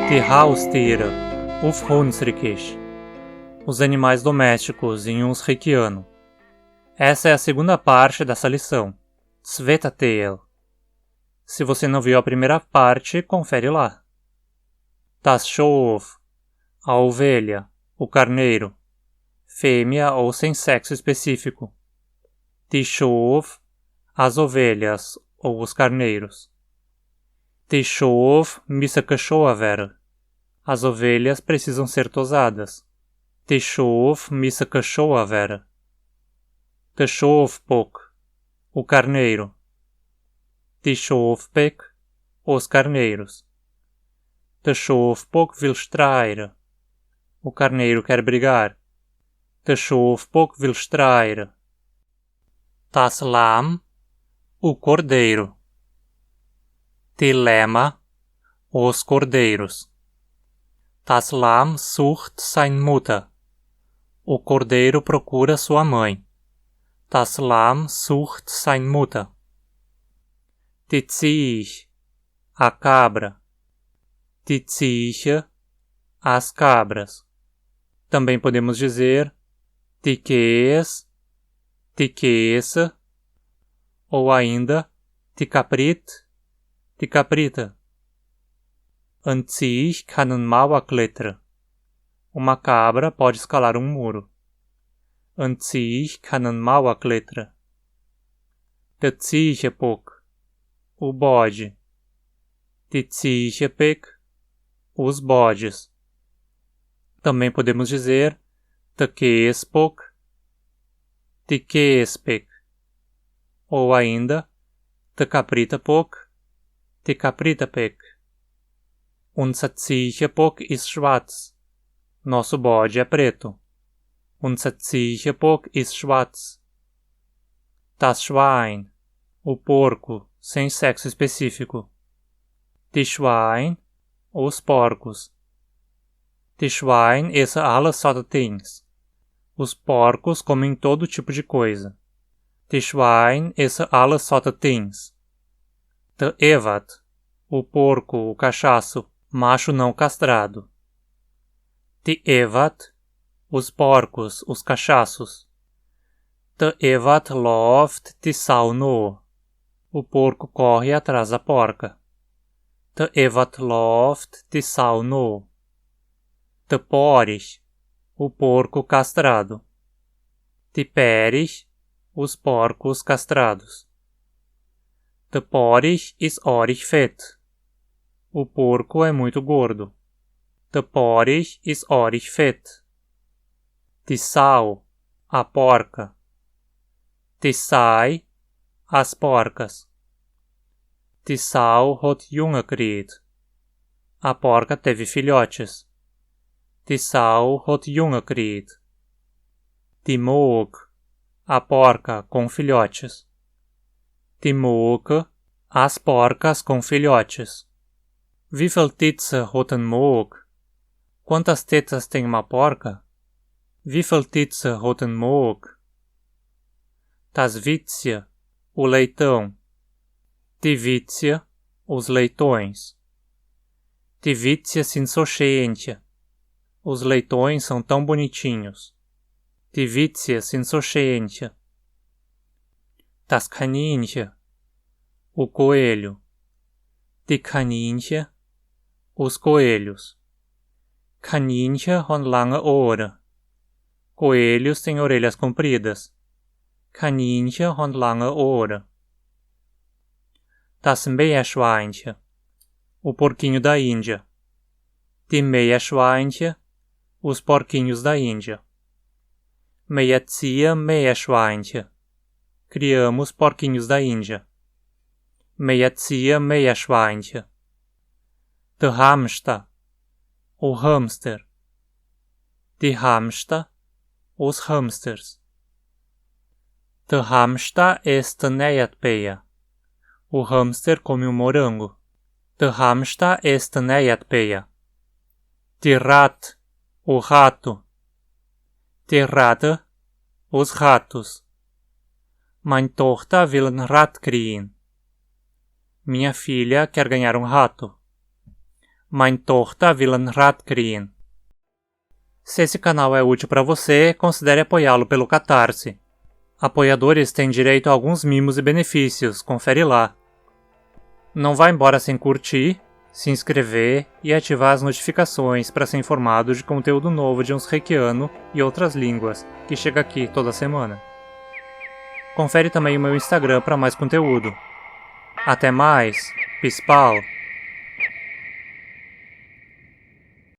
Die Haustiere, auf Hunsrückisch. Os animais domésticos em Hunsrückiano. Essa é a segunda parte dessa lição. Zweiter Teil. Se você não viu a primeira parte, confere lá. Das Schaf, a ovelha, o carneiro, fêmea ou sem sexo específico. Die Schaf, as ovelhas ou os carneiros. Die Schaf müssen geschoren werden. As ovelhas precisam ser tosadas. Die Schaf müssen geschoren werden. Der Schafbock, o carneiro. Die Schafbeck, os carneiros. Der Schafbock will streiten. O carneiro quer brigar. Der Schafbock will streiten. Das Lamm, o cordeiro. Die Lämmer, os cordeiros. Das Lamm sucht seine Mutter. O cordeiro procura sua mãe. Das Lamm sucht seine Mutter. Die Ziege, a cabra. Die Ziege, as cabras. Também podemos dizer die Käse, die Käse, ou ainda die Kaprit, die Caprita. Een Ziege kann een Mauer kletteren. Uma cabra pode escalar um muro. Een Ziege kann een Mauer kletteren. De Ziegenbock, o bode. Die Ziegenbeck, os bodes. Também podemos dizer de Käsebock, die Käsbeck, ou ainda de Capritabock, die Capritabeck. Unser Ziegenbock ist schwarz. Nosso bode é preto. Unser Ziegenbock ist schwarz. Das Schwein, o porco, sem sexo específico. Die Schwein, os porcos. Die Schwein essen alle soorten things. Os porcos comem todo tipo de coisa. Die Schwein essen alle soorten things. De Evat, o porco, o cachaço, macho não castrado. Die Evat, os porcos, os cachaços. De Evat läuft die Sau nach. O porco corre atrás da porca. De Evat läuft die Sau nach. De Porich, o porco castrado. Die Perich, os porcos castrados. De Porich ist ordentlich fett. O porco é muito gordo. De Porich ist ordentlich fett. Die Sau, a porca. Die Sei, as porcas. Die Sau hat Junge gekriegt. A porca teve filhotes. Die Sau hat Junge gekriegt. Die Mook, a porca com filhotes. Die Mooke, as porcas com filhotes. Wie viel Titze hat een Mook? Quantas tetas tem uma porca? Wie viel Titze hat een Mook? Das Witzje, o leitão. Die Witzje, os leitões. Die Witzje sind so schäntje. Os leitões são tão bonitinhos. Die Witzje sind so schäntje. Das Kaninchen, o coelho. Die Kaninchen, os coelhos. Kaninchen haben lange Ohren. Coelhos têm orelhas compridas. Kaninchen haben lange Ohren. Das Meerschweinchen, o porquinho da Índia. Die Meerschweinchen, os porquinhos da Índia. Wir ziehen Meerschweinchen. Criamos porquinhos da Índia. Wir ziehen Meerschweinchen. De Hamster, o hamster. Die Hamster, os hamsters. De Hamster isst een Erdbeer. O hamster come um morango. De Hamster isst een Erdbeer. Die Rat, o rato. Die Ratte, os ratos. Meine Tochter will ein Rad kriegen. Minha filha quer ganhar um rato. Mein Tochter willen Rad kriegen. Se esse canal é útil para você, considere apoiá-lo pelo Catarse. Apoiadores têm direito a alguns mimos e benefícios, confere lá. Não vá embora sem curtir, se inscrever e ativar as notificações para ser informado de conteúdo novo de uns Reikiano e outras línguas, que chega aqui toda semana. Confere também o meu Instagram para mais conteúdo. Até mais! Pispal!